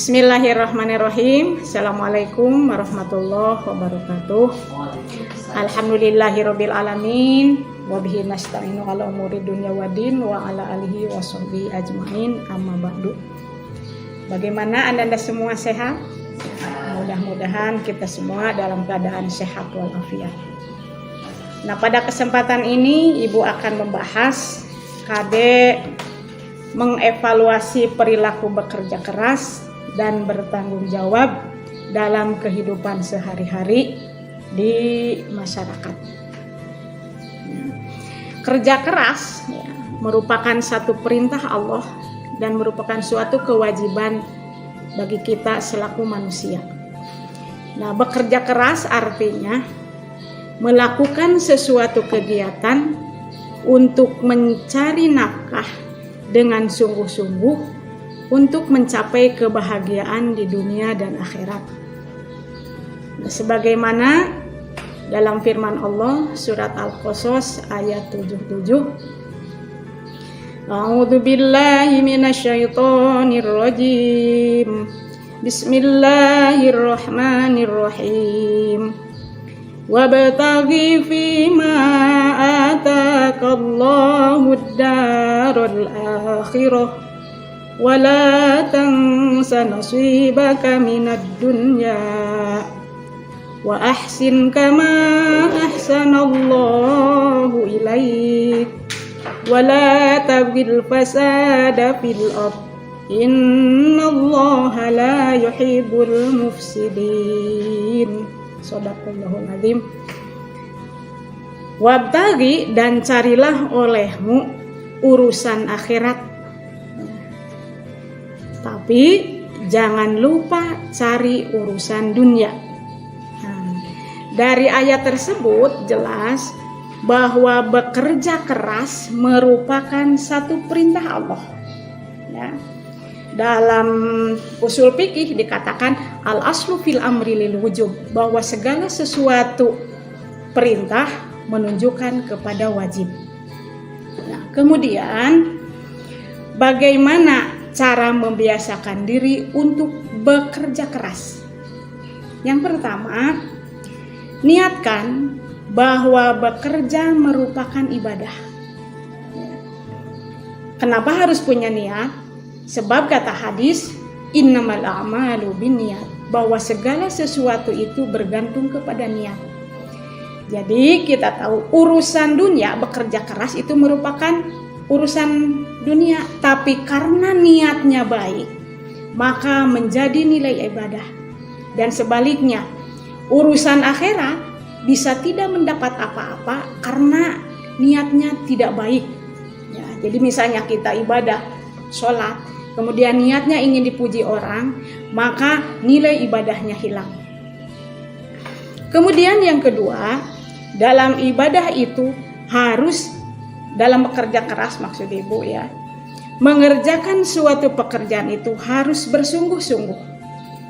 Bismillahirrahmanirrahim. Assalamualaikum warahmatullahi wabarakatuh. Alhamdulillahirabbil alamin wa bihi nasta'inu ala umuri dunya waddin wa ala alihi washabbihi ajmain, amma ba'du. Bagaimana Anda semua sehat? Mudah-mudahan kita semua dalam keadaan sehat walafiat. Nah, pada kesempatan ini Ibu akan membahas mengevaluasi perilaku bekerja keras dan bertanggung jawab dalam kehidupan sehari-hari di masyarakat. Kerja keras merupakan satu perintah Allah dan merupakan suatu kewajiban bagi kita selaku manusia. Nah, bekerja keras artinya melakukan sesuatu kegiatan untuk mencari nafkah dengan sungguh-sungguh untuk mencapai kebahagiaan di dunia dan akhirat. Nah, sebagaimana dalam firman Allah surat Al-Qasas ayat 77, A'udzu billahi minasyaitonir rajim. Bismillahirrahmanirrahim. Wabtaghi fima ataqallahu ad-darul akhirah wala tansa nasibaka minad dunya wa ahsin kama ahsanallahu ilaik wala tabghil fasada fil ardh innallaha la yuhibbul mufsidin. Shadaqallahul azim. Wabtaghi, dan carilah olehmu urusan akhirat, tapi jangan lupa cari urusan dunia. Nah, dari ayat tersebut jelas bahwa bekerja keras merupakan satu perintah Allah. Ya. Dalam usul fikih dikatakan al-aslu fil amri lil wujub, bahwa segala sesuatu perintah menunjukkan kepada wajib. Nah, kemudian bagaimana cara membiasakan diri untuk bekerja keras? Yang pertama, niatkan bahwa bekerja merupakan ibadah. Kenapa harus punya niat? Sebab kata hadis, innamal a'malu binniyat, bahwa segala sesuatu itu bergantung kepada niat. Jadi kita tahu urusan dunia, bekerja keras itu merupakan urusan dunia, tapi karena niatnya baik maka menjadi nilai ibadah. Dan sebaliknya, urusan akhirat bisa tidak mendapat apa-apa karena niatnya tidak baik. Ya, jadi misalnya kita ibadah, sholat, kemudian niatnya ingin dipuji orang, maka nilai ibadahnya hilang. Kemudian yang kedua, dalam ibadah itu harus, dalam bekerja keras maksud Ibu ya, mengerjakan suatu pekerjaan itu harus bersungguh-sungguh.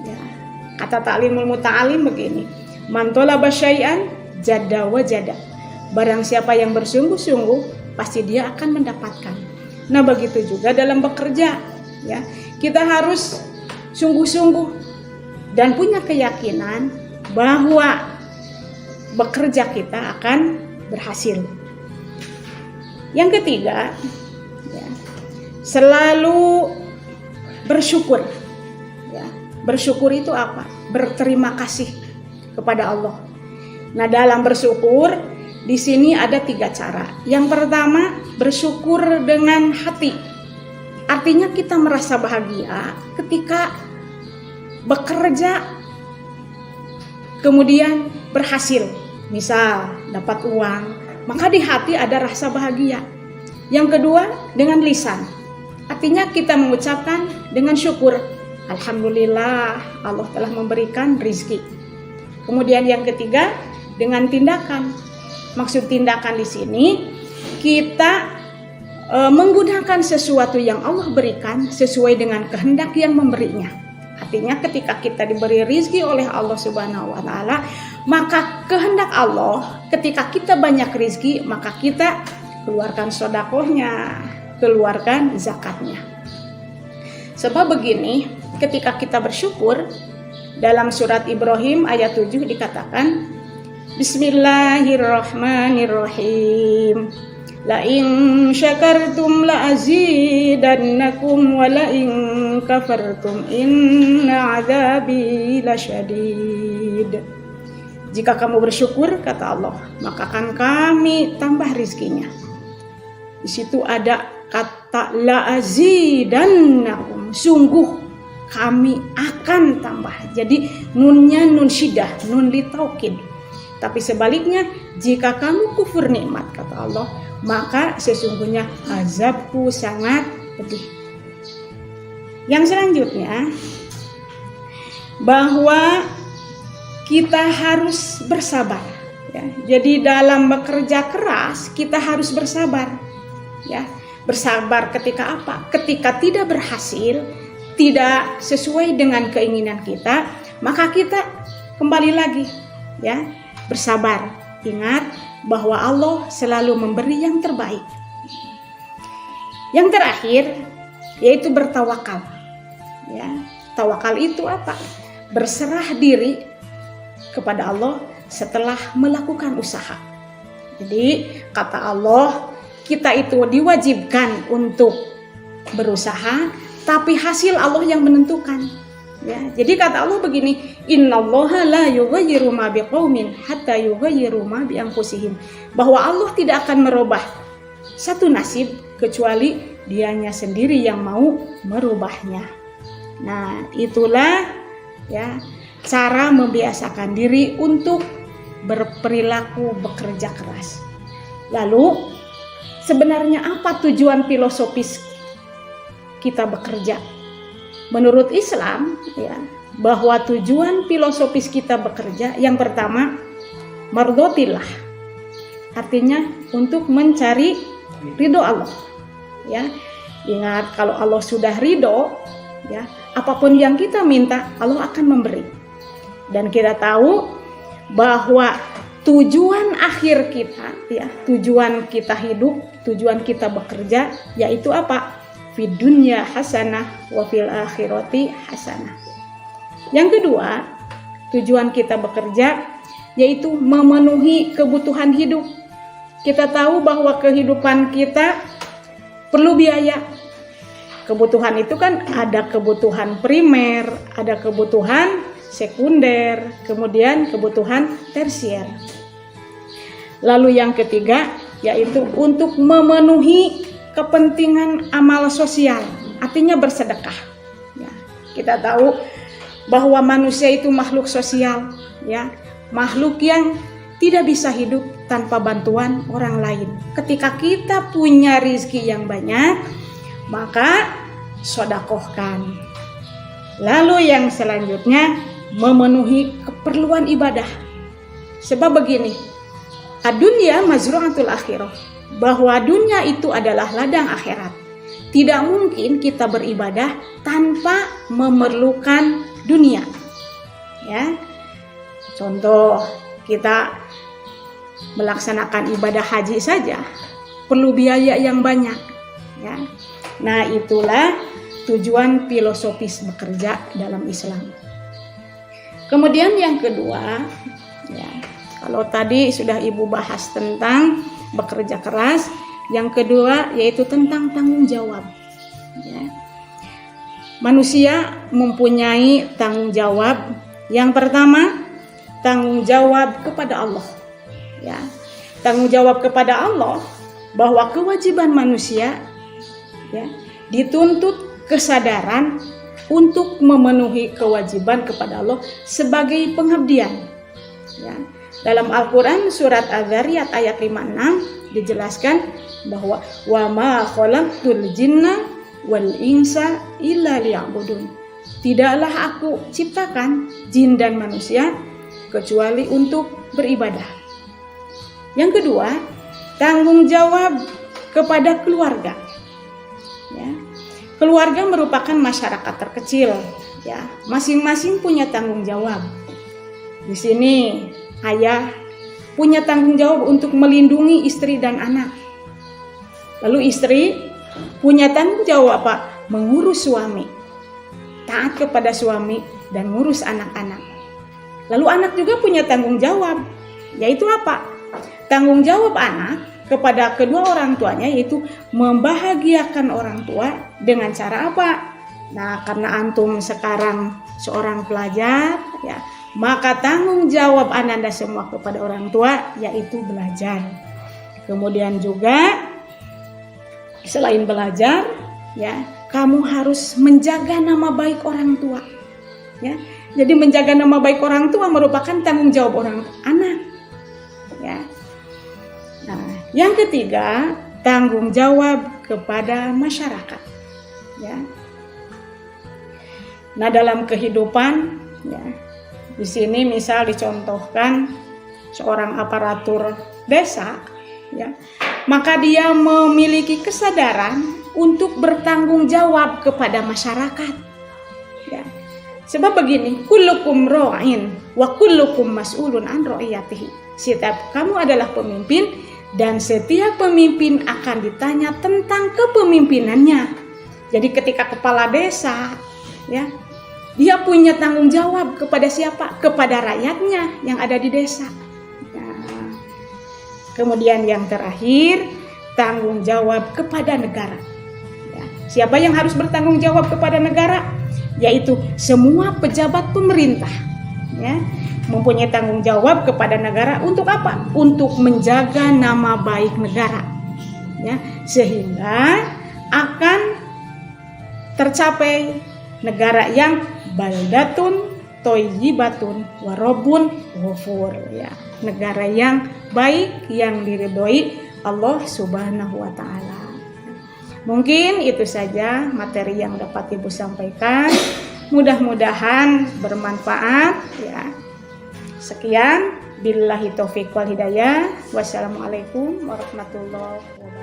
Ya, kata ta'limul muta'alim begini, man talaba syai'an jadda wa jada. Barang siapa yang bersungguh-sungguh pasti dia akan mendapatkan. Nah, begitu juga dalam bekerja. Ya, kita harus sungguh-sungguh dan punya keyakinan bahwa bekerja kita akan berhasil. Yang ketiga, ya, selalu bersyukur. Ya, bersyukur itu apa? Berterima kasih kepada Allah. Nah, dalam bersyukur di sini ada 3 cara. Yang pertama, bersyukur dengan hati. Artinya kita merasa bahagia ketika bekerja kemudian berhasil. Misal dapat uang, maka di hati ada rasa bahagia. Yang kedua, dengan lisan. Artinya kita mengucapkan dengan syukur, alhamdulillah Allah telah memberikan rizki. Kemudian yang ketiga, dengan tindakan. Maksud tindakan di sini kita menggunakan sesuatu yang Allah berikan sesuai dengan kehendak yang memberinya. Artinya ketika kita diberi rizki oleh Allah Subhanahu wa Ta'ala, maka kehendak Allah ketika kita banyak rizki, maka kita keluarkan sedekahnya, keluarkan zakatnya. Sebab begini, ketika kita bersyukur, dalam surat Ibrahim ayat 7 dikatakan, Bismillahirrahmanirrahim. La in syakartum la azidannakum wa la in kafartum inna adzabi lasyadid. Jika kamu bersyukur, kata Allah, maka akan kami tambah rizkinya. Di situ ada kata la azidannakum, sungguh kami akan tambah. Jadi nunnya nun syidah, nun litaukid. Tapi sebaliknya, jika kamu kufur nikmat, kata Allah, maka sesungguhnya azabku sangat pedih. Yang selanjutnya, bahwa kita harus bersabar. Ya. Jadi dalam bekerja keras kita harus bersabar. Ya. Bersabar ketika apa? Ketika tidak berhasil, tidak sesuai dengan keinginan kita, maka kita kembali lagi, ya, bersabar. Ingat bahwa Allah selalu memberi yang terbaik. Yang terakhir yaitu bertawakal. Ya, tawakal itu apa? Berserah diri kepada Allah setelah melakukan usaha. Jadi kata Allah, kita itu diwajibkan untuk berusaha, tapi hasil Allah yang menentukan. Ya, jadi kata Allah begini, innallaha la yughayyiru ma biqaumin hatta yughayyiru ma bi anfusihim. Bahwa Allah tidak akan merubah satu nasib kecuali Dianya sendiri yang mau merubahnya. Nah, itulah ya cara membiasakan diri untuk berperilaku bekerja keras. Lalu sebenarnya apa tujuan filosofis kita bekerja? Menurut Islam, ya, bahwa tujuan filosofis kita bekerja yang pertama mardotillah, artinya untuk mencari ridho Allah. Ya, ingat kalau Allah sudah ridho, ya, apapun yang kita minta Allah akan memberi. Dan kita tahu bahwa tujuan akhir kita, ya, tujuan kita hidup, tujuan kita bekerja, yaitu apa? Fid dunya hasanah wa fil akhirati hasanah. Yang kedua, tujuan kita bekerja yaitu memenuhi kebutuhan hidup. Kita tahu bahwa kehidupan kita perlu biaya. Kebutuhan itu kan ada kebutuhan primer, ada kebutuhan sekunder, kemudian kebutuhan tersier. Lalu yang ketiga yaitu untuk memenuhi kepentingan amal sosial, artinya bersedekah. Ya, kita tahu bahwa manusia itu makhluk sosial, ya, makhluk yang tidak bisa hidup tanpa bantuan orang lain. Ketika kita punya rezeki yang banyak, maka sedekahkan. Lalu yang selanjutnya memenuhi keperluan ibadah. Sebab begini, ad-dunya mazru'atul akhirah, bahwa dunia itu adalah ladang akhirat. Tidak mungkin kita beribadah tanpa memerlukan dunia. Ya. Contoh, kita melaksanakan ibadah haji saja perlu biaya yang banyak, ya. Nah, itulah tujuan filosofis bekerja dalam Islam. Kemudian yang kedua, ya, kalau tadi sudah Ibu bahas tentang bekerja keras, yang kedua yaitu tentang tanggung jawab. Ya. Manusia mempunyai tanggung jawab. Yang pertama, tanggung jawab kepada Allah. Ya. Tanggung jawab kepada Allah bahwa kewajiban manusia, ya, dituntut kesadaran untuk memenuhi kewajiban kepada Allah sebagai pengabdian. Ya. Dalam Al-Quran surat Az-Zariyat ayat 56 dijelaskan bahwa wa ma khalaqtul jinna wal insa illa liya'budun. Tidaklah aku ciptakan jin dan manusia kecuali untuk beribadah. Yang kedua, tanggung jawab kepada keluarga. Ya. Keluarga merupakan masyarakat terkecil, ya. Masing-masing punya tanggung jawab. Di sini ayah punya tanggung jawab untuk melindungi istri dan anak. Lalu istri punya tanggung jawab apa? Mengurus suami. taat kepada suami, dan ngurus anak-anak. Lalu anak juga punya tanggung jawab, yaitu apa? Tanggung jawab anak kepada kedua orang tuanya yaitu membahagiakan orang tua dengan cara apa? Nah, karena antum sekarang seorang pelajar, ya, maka tanggung jawab Anda semua kepada orang tua yaitu belajar. Kemudian juga selain belajar, ya, kamu harus menjaga nama baik orang tua. Ya, jadi menjaga nama baik orang tua merupakan tanggung jawab orang anak. Ya. Nah, yang ketiga, tanggung jawab kepada masyarakat. Ya. Nah, dalam kehidupan, ya, di sini misal dicontohkan seorang aparatur desa, ya, maka dia memiliki kesadaran untuk bertanggung jawab kepada masyarakat. Ya. Sebab begini, kullukum ra'in wa kullukum mas'ulun an ra'iyatihi. Setiap kamu adalah pemimpin dan setiap pemimpin akan ditanya tentang kepemimpinannya. Jadi ketika kepala desa, ya, dia punya tanggung jawab kepada siapa? Kepada rakyatnya yang ada di desa. Nah, kemudian yang terakhir, tanggung jawab kepada negara. Ya, siapa yang harus bertanggung jawab kepada negara? Yaitu semua pejabat pemerintah. Ya, mempunyai tanggung jawab kepada negara untuk apa? Untuk menjaga nama baik negara. Ya, sehingga akan tercapai negara yang baldatun thayyibatun warabun ghafur, ya, negara yang baik yang diridhoi Allah Subhanahu wa taala. Mungkin itu saja materi yang dapat Ibu sampaikan. Mudah-mudahan bermanfaat, ya. Sekian, billahi taufiq wal hidayah. Wassalamualaikum warahmatullahi wabarakatuh.